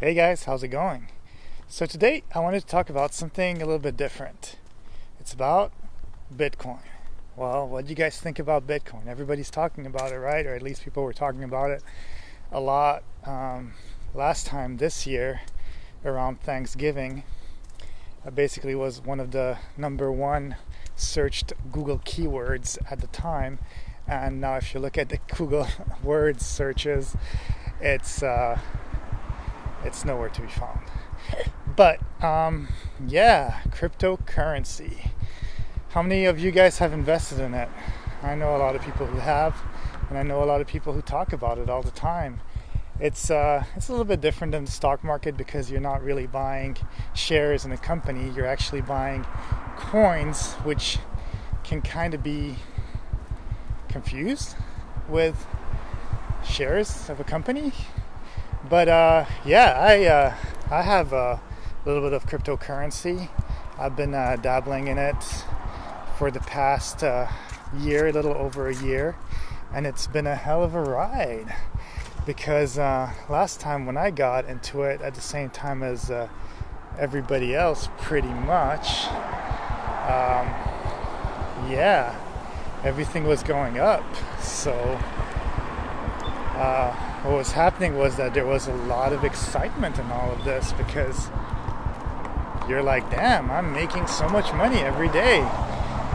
Hey guys, how's it going? So today I wanted to talk about something a little bit different. It's about Bitcoin. Well, what do you guys think about Bitcoin? Everybody's talking about it, right? Or at least people were talking about it a lot last time this year around Thanksgiving. Basically was one of the number one searched Google keywords at the time. And now if you look at the Google words searches, it's nowhere to be found. But cryptocurrency. How many of you guys have invested in it? I know a lot of people who have, and I know a lot of people who talk about it all the time. It's a little bit different than the stock market because you're not really buying shares in a company. You're actually buying coins, which can kind of be confused with shares of a company. But I have a little bit of cryptocurrency. I've been dabbling in it for the past year, a little over a year, and it's been a hell of a ride because last time when I got into it at the same time as everybody else pretty much, everything was going up. So what was happening was that there was a lot of excitement in all of this because you're like, damn, I'm making so much money every day.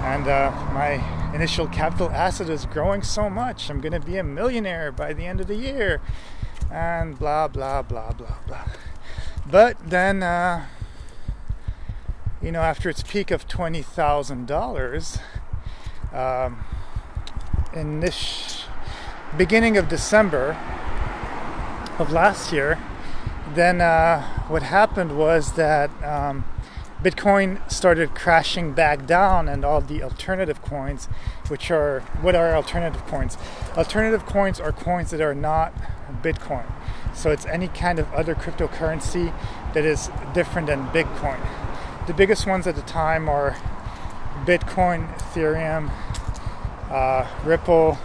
And my initial capital asset is growing so much. I'm going to be a millionaire by the end of the year. And blah, blah, blah, blah, blah. But then, after its peak of $20,000, in this beginning of December of last year, then what happened was that Bitcoin started crashing back down, and all the alternative coins, what are alternative coins? Alternative coins are coins that are not Bitcoin. So it's any kind of other cryptocurrency that is different than Bitcoin. The biggest ones at the time are Bitcoin, Ethereum, Ripple,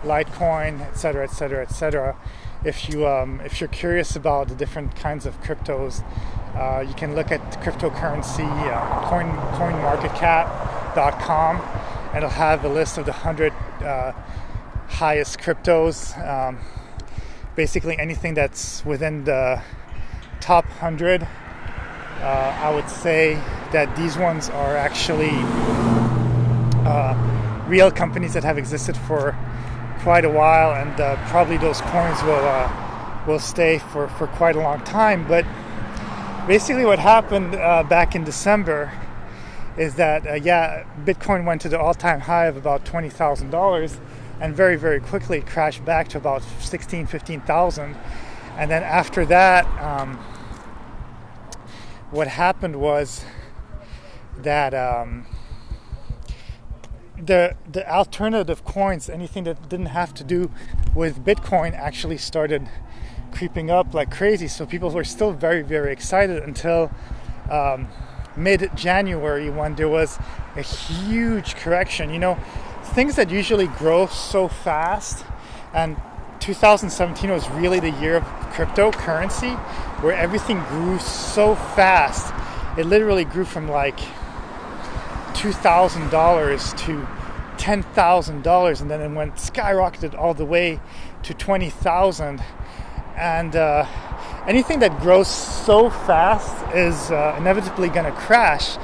Litecoin, etc., etc., etc. If you're curious about the different kinds of cryptos, you can look at cryptocurrency coinmarketcap.com, and it'll have a list of the 100 highest cryptos. Basically anything that's within the top 100. I would say that these ones are actually real companies that have existed for quite a while, and probably those coins will stay for quite a long time. But basically what happened back in December is that Bitcoin went to the all-time high of about $20,000, and very, very quickly crashed back to about 15,000. And then after that, what happened was that the alternative coins, anything that didn't have to do with Bitcoin, actually started creeping up like crazy. So people were still very, very excited until mid-January, when there was a huge correction. Things that usually grow so fast, and 2017 was really the year of cryptocurrency, where everything grew so fast. It literally grew from like $2,000 to $10,000, and then it skyrocketed all the way to $20,000. And anything that grows so fast is inevitably going to crash.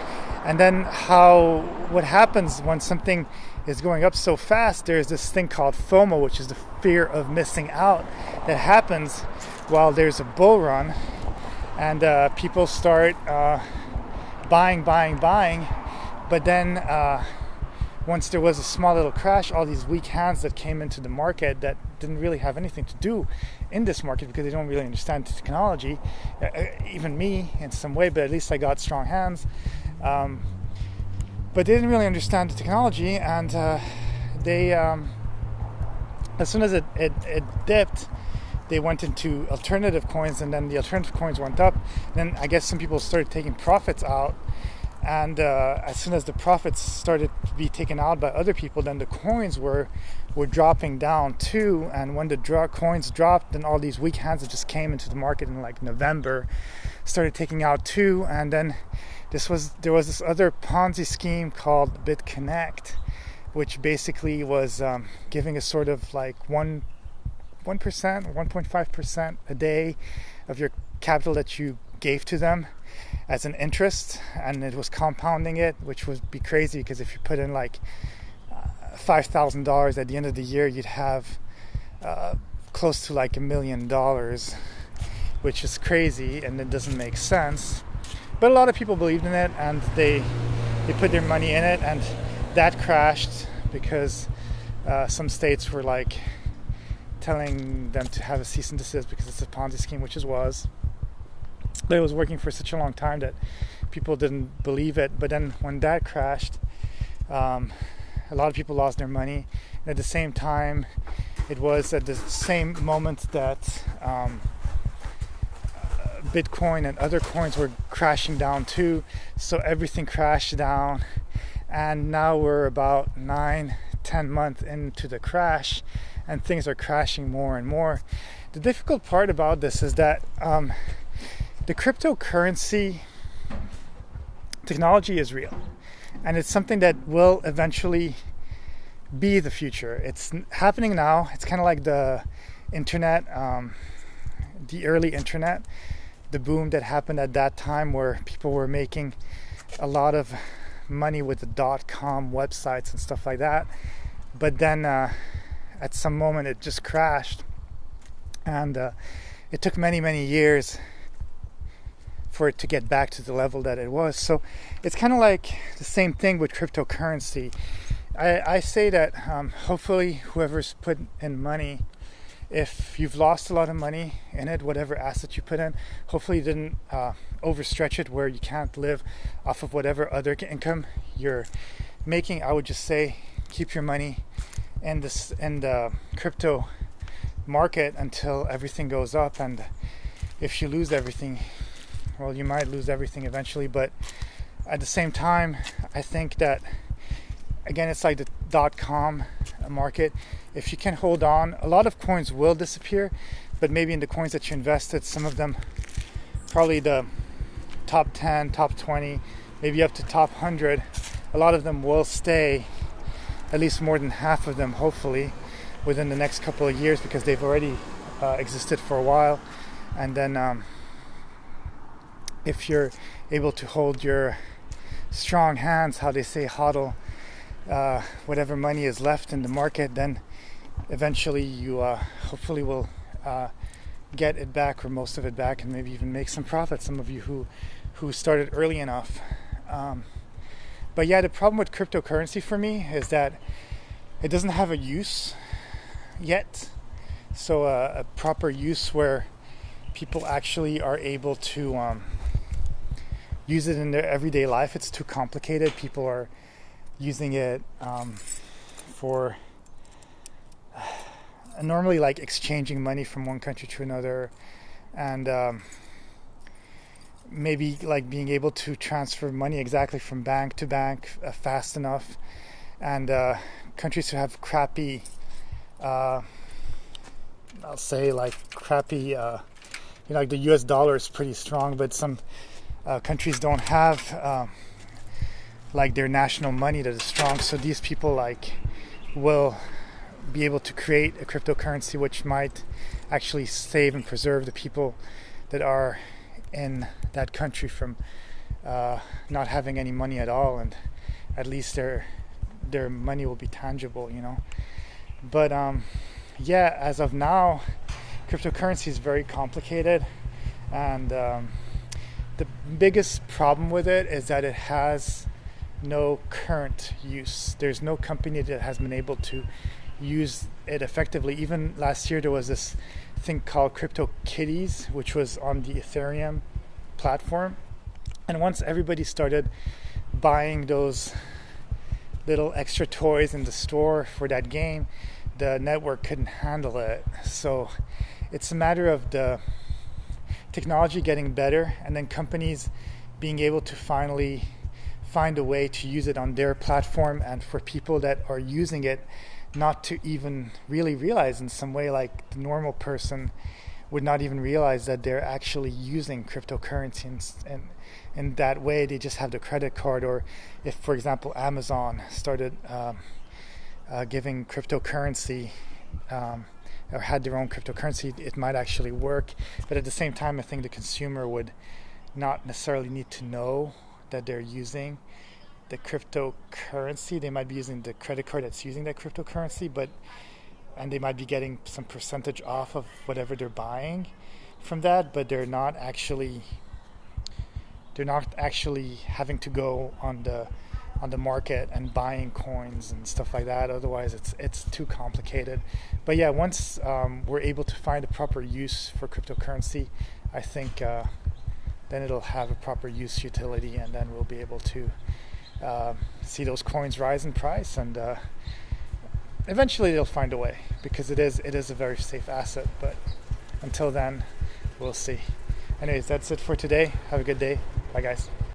And then what happens when something is going up so fast, there's this thing called FOMO, which is the fear of missing out, that happens while there's a bull run, and people start buying. But then once there was a small little crash, all these weak hands that came into the market that didn't really have anything to do in this market because they don't really understand the technology, even me in some way, but at least I got strong hands. But they didn't really understand the technology, and they, as soon as it dipped, they went into alternative coins, and then the alternative coins went up. Then I guess some people started taking profits out, And as soon as the profits started to be taken out by other people, then the coins were dropping down too. And when the coins dropped, then all these weak hands that just came into the market in like November started taking out too. And then there was this other Ponzi scheme called BitConnect, which basically was giving a sort of like 1%, 1.5% a day of your capital that you gave to them as an interest, and it was compounding it, which would be crazy because if you put in like $5,000 at the end of the year, you'd have close to like $1 million, which is crazy and it doesn't make sense. But a lot of people believed in it, and they put their money in it, and that crashed because some states were like telling them to have a cease and desist because it's a Ponzi scheme, which it was. But it was working for such a long time that people didn't believe it. But then when that crashed, a lot of people lost their money. And at the same time, it was at the same moment that Bitcoin and other coins were crashing down too. So everything crashed down. And now we're about 9-10 months into the crash, and things are crashing more and more. The difficult part about this is that the cryptocurrency technology is real, and it's something that will eventually be the future. It's happening now. It's kind of like the internet, the early internet, the boom that happened at that time where people were making a lot of money with the .com websites and stuff like that. But then at some moment it just crashed, and it took many years for it to get back to the level that it was. So it's kind of like the same thing with cryptocurrency. I say that hopefully whoever's put in money, if you've lost a lot of money in it, whatever asset you put in, hopefully you didn't overstretch it where you can't live off of whatever other income you're making. I would just say keep your money in the crypto market until everything goes up. And if you lose everything, well, you might lose everything eventually. But at the same time, I think that, again, it's like the .com market. If you can hold on, a lot of coins will disappear, but maybe in the coins that you invested, some of them, probably the top 10, top 20, maybe up to top 100, a lot of them will stay, at least more than half of them, hopefully, within the next couple of years, because they've already existed for a while. And then if you're able to hold your strong hands, how they say, hodl whatever money is left in the market, then eventually you hopefully will get it back, or most of it back, and maybe even make some profit, some of you who started early enough. But yeah, the problem with cryptocurrency for me is that it doesn't have a use yet. So a proper use where people actually are able to use it in their everyday life. It's too complicated. People are using it for normally like exchanging money from one country to another, and maybe like being able to transfer money exactly from bank to bank fast enough. And countries who have crappy, I'll say like crappy, like the US dollar is pretty strong, but some countries don't have like their national money that is strong. So these people like will be able to create a cryptocurrency which might actually save and preserve the people that are in that country from not having any money at all, and at least their money will be tangible, you know. But yeah, as of now, cryptocurrency is very complicated, and the biggest problem with it is that it has no current use. There's no company that has been able to use it effectively. Even last year there was this thing called CryptoKitties, which was on the Ethereum platform, and once everybody started buying those little extra toys in the store for that game, the network couldn't handle it. So it's a matter of the technology getting better, and then companies being able to finally find a way to use it on their platform, and for people that are using it not to even really realize in some way, like the normal person would not even realize that they're actually using cryptocurrency, and in that way they just have the credit card. Or if, for example, Amazon started giving cryptocurrency or had their own cryptocurrency, it might actually work. But at the same time, I think the consumer would not necessarily need to know that they're using the cryptocurrency. They might be using the credit card that's using that cryptocurrency, and they might be getting some percentage off of whatever they're buying from that, but they're not actually having to go on the market and buying coins and stuff like that. Otherwise it's too complicated. But yeah, once we're able to find a proper use for cryptocurrency, I think then it'll have a proper use utility, and then we'll be able to see those coins rise in price, and eventually they'll find a way, because it is a very safe asset. But until then, we'll see. Anyways, that's it for today. Have a good day. Bye, guys.